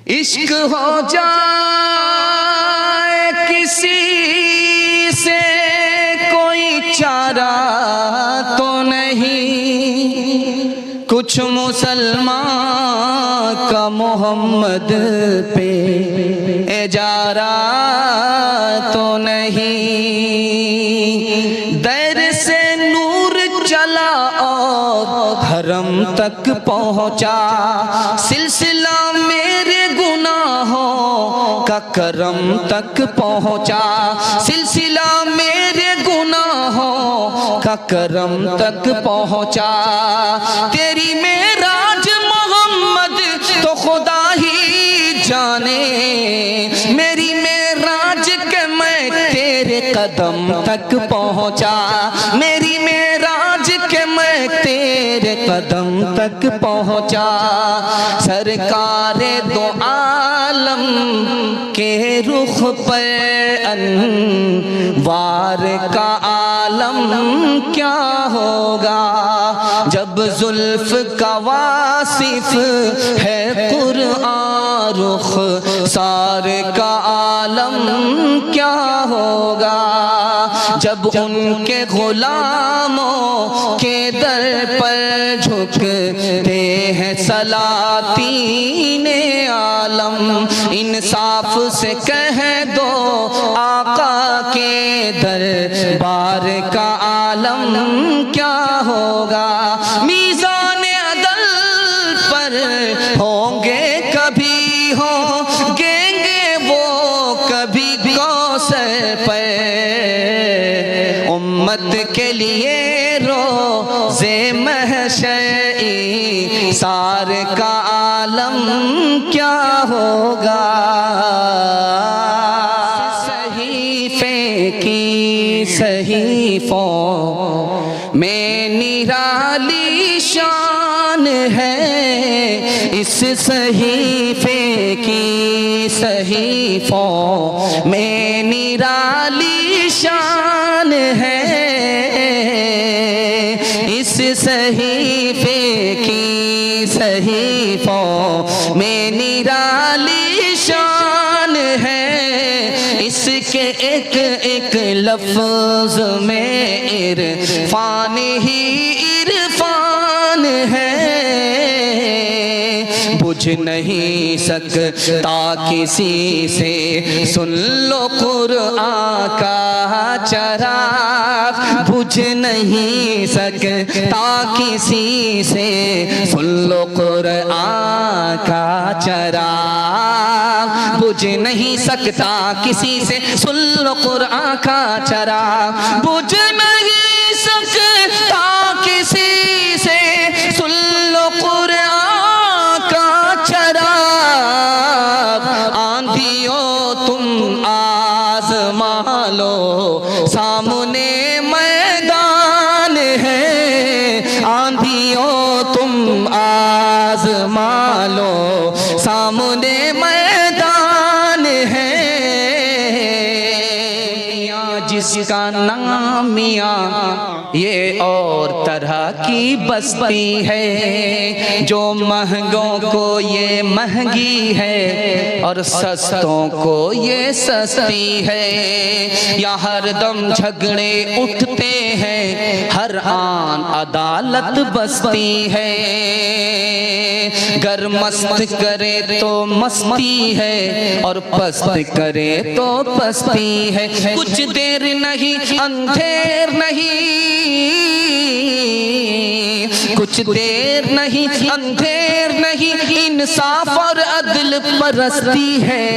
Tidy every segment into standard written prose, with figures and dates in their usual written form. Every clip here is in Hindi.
इश्क हो जाए किसी से कोई चारा तो नहीं, कुछ मुसलमान का मोहम्मद पे एजारा तो नहीं। दर से नूर चला और हरम तक पहुंचा, सिलसिला मेरे गुनाहों का करम तक पहुंचा, सिलसिला मेरे गुनाहों का करम तक पहुंचा। तेरी मेराज मोहम्मद तो खुदा ही जाने, मेरी मेराज के मैं तेरे कदम तक पहुंचा, मेरी मेराज के मैं तेरे कदम तक पहुंचा। सरकारे दो आलम के रुख पर अनवार का आलम क्या होगा, जब जुल्फ का वासिफ है कुरआन रुख सार का आलम क्या होगा, जब उनके गुलामों के दर पर झुकते हैं सलातीने आलम। इंसाफ से कह दो आका के दरबार का आलम क्या होगा, मीज़ान अदल पर होंगे कभी होंगे वो कभी कौसर पर, उम्मत के लिए रोज़े महशर सार का आलम क्या होगा। सहीफे की सहीफों में निराली शान है, इस सहीफे की सहीफों में निराली शान है, इस सहीफे की सहीफों में निराली शान है, इसके एक एक लफ्ज में इरफान ही इरफान है। बुझ नहीं सकता किसी से सुन लो कुरआन का चराग, बुझ नहीं सकता किसी से सुन लो कुरआन का चराग, बुझ नहीं सकता किसी से सुन लो कुरआन का चराग, बुझ नहीं सकता किसी से सुन लो कुरआन का चराग। आंधियों तुम आज़मा लो सामने मैदान है, आंधियों तुम आज़मा लो सामने मैदान है। जिसका नाम मियाँ ये और तरह की बस्ती है, जो महंगों को ये महंगी है और सस्तों को ये सस्ती है। या हरदम झगड़े उठते हैं, हर आन अदालत बसती है। गर मस्त करे तो मस्ती है और पस्त करे तो पस्ती है। कुछ देर नहीं अंधेर नहीं, कुछ देर नहीं अंधेर नहीं, इंसाफ और अदल परस्ती है।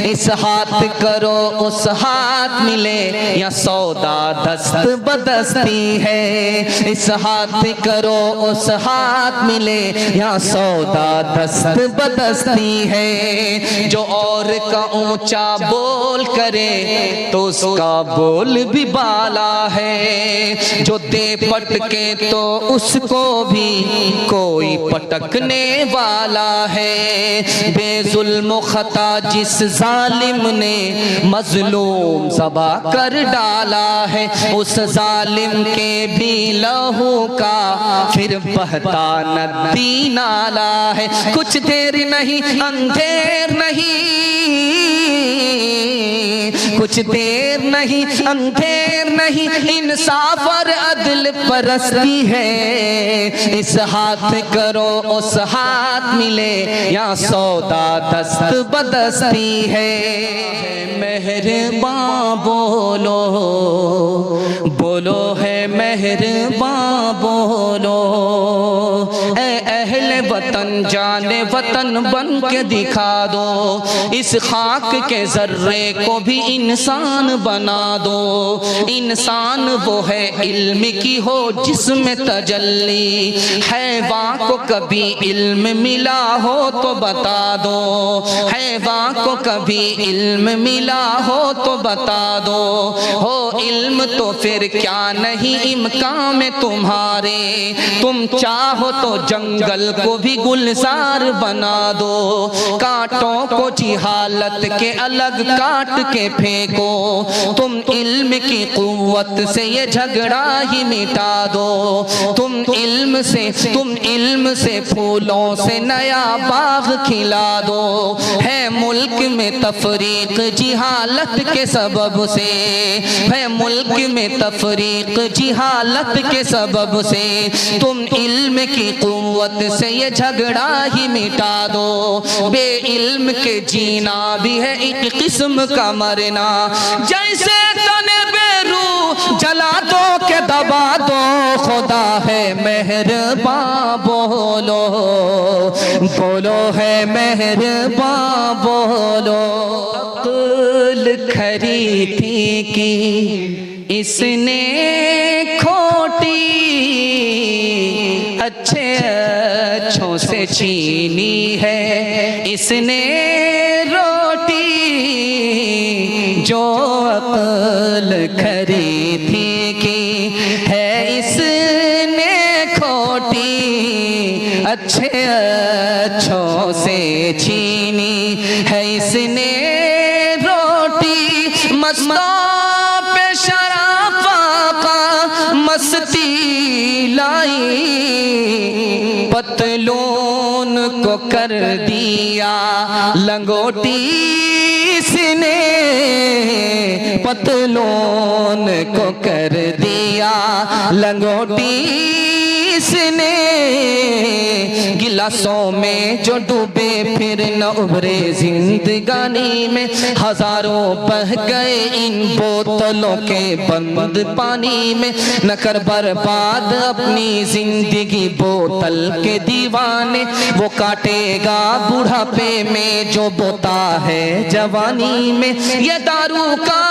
इस हाथ करो उस हाथ मिले या सौदा दस्त बदस्ती है, इस हाथ करो उस हाथ मिले या सौदा दस्त बदस्ती है। जो और का ऊंचा बोल करे तो उसका बोल भी बाला है, जो जूते पटके तो उसको भी कोई पटकने वाला है। बेजुल्म खता जिस जालिम ने मजलूम ज़बा कर डाला है, उस जालिम के भी लहू का फिर बहता नदी नाला है। कुछ देर नहीं अंधेर नहीं, कुछ देर नहीं अंधेर नहीं, इंसाफ और अदल परस्ती है। इस हाथ करो उस हाथ मिले, या सौदा दस्त बदस्ती है। मेहरबान बोलो, बोलो है मेहरबान बोलो। ऐ अहले वतन जाने वतन बन के दिखा दो, इस खाक के जर्रे को भी इंसान बना दो। इंसान वो है इल्म की हो जिसमें तजल्ली, हैवान को कभी इल्म मिला हो तो बता दो, हैवान को कभी इल्म मिला हो तो बता दो। हो इल्म तो फिर क्या नहीं इम्कान में तुम्हारे, तुम चाहो तो जंगल को भी गुलजार बना दो। कांटों को जिहालत के अलग काट के फेंको, तुम इल्म की कुव्वत से ये झगड़ा ही मिटा दो। तुम इल्म से फूलों से नया बाग खिला दो। है मुल्क में तफरीक जिहालत के सबब से, है मुल्क में तफरीक जिहालत के सबब से, तुम इल्म की कुव्वत से ये झगड़ा ही मिटा दो। बे इल्म के जीना भी है एक किस्म का मरना, जैसे तने बेरू जला दो के दबा दो। खुदा है मेहरबान बोलो, बोलो है मेहरबान बोलो। अक्ल खरी थी कि इसने खोटी, अच्छे अच्छों से छीनी है इसने रोटी। जो अक्ल खरी थी कि है इसने खोटी, अच्छे अच्छों से छीनी है इसने रोटी। मस्तों पे शराफा का मस्ती लाई, पतलून को कर दिया लंगोटी इसने, पतलून को कर दिया लंगोटी इसने। गिलासों में जो डूबे फिर न उभरे जिंदगानी में, हजारों बह गए इन बोतलों के बंद पानी में। न कर बर्बाद अपनी जिंदगी बोतल के दीवाने, वो काटेगा बुढ़ापे में जो बोता है जवानी में। ये दारू का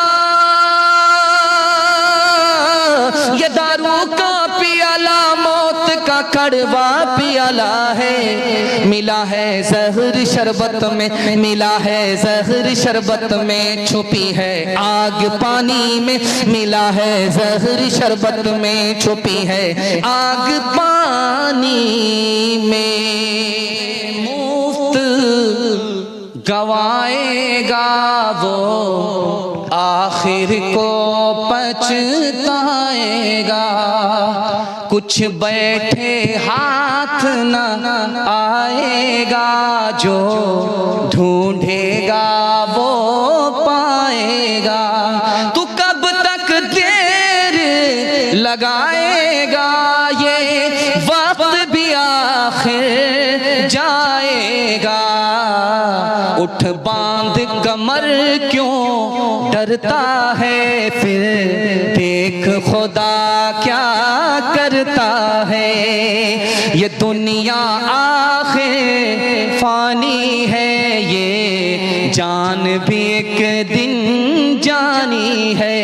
पियाला मौत का कड़वा पियाला है। मिला है जहर शरबत में, मिला है जहर शरबत में, छुपी है आग पानी में। मिला है जहर शरबत में, छुपी है आग पानी में। मुफ्त गवाएगा वो आखिर को पछताएगा, कुछ बैठे हाथ न आएगा। जो ढूंढेगा वो पाएगा। तू कब तक देर लगाएगा, ये वक्त भी आखिर जाएगा। उठ बांध कमर क्यों डरता है, फिर देख खुदा क्या करता है। ये दुनिया आखिर फानी है, ये जान भी एक दिन जानी है।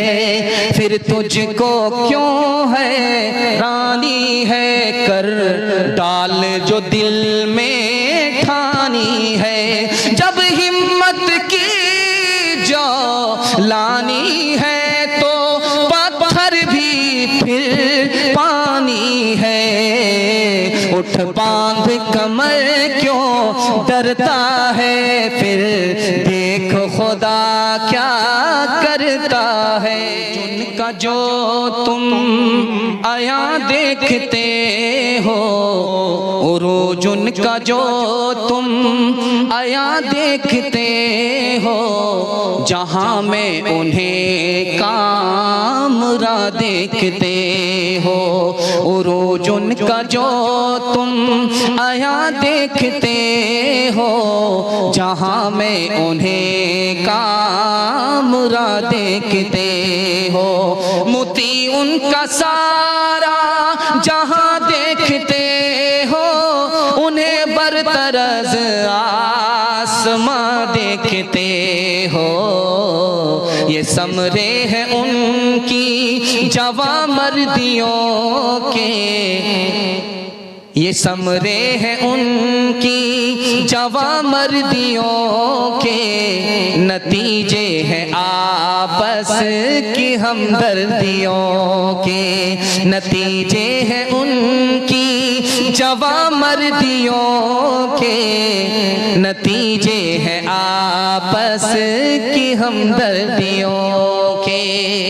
फिर तुझको क्यों है रानी है, कर डाल जो दिल में ठानी है। जब हिम्मत की जो लानी है, तो पत्थर भी फिर मुठ बांध कमर क्यों डरता है, फिर देखो खुदा क्या करता है। जिनका जो तुम आया देखते हो, रोज उनका जो तुम आया देखते हो, जहां में उन्हें कामरा देखते हो। रोज उनका जो तुम आया देखते हो, जहां में उन्हें कामरा देखते हो। मोती उनका सारा जहां देखते हो, उन्हें बरतरज आसमां देखते हो। ये समरे हैं उनकी जवां मर्दियों के, ये समरे हैं उनकी जवां मर्दियों के, नतीजे हैं आपस की हमदर्दियों के। नतीजे हैं उनकी जवां मर्दियों के, नतीजे हैं आपस की हमदर्दियों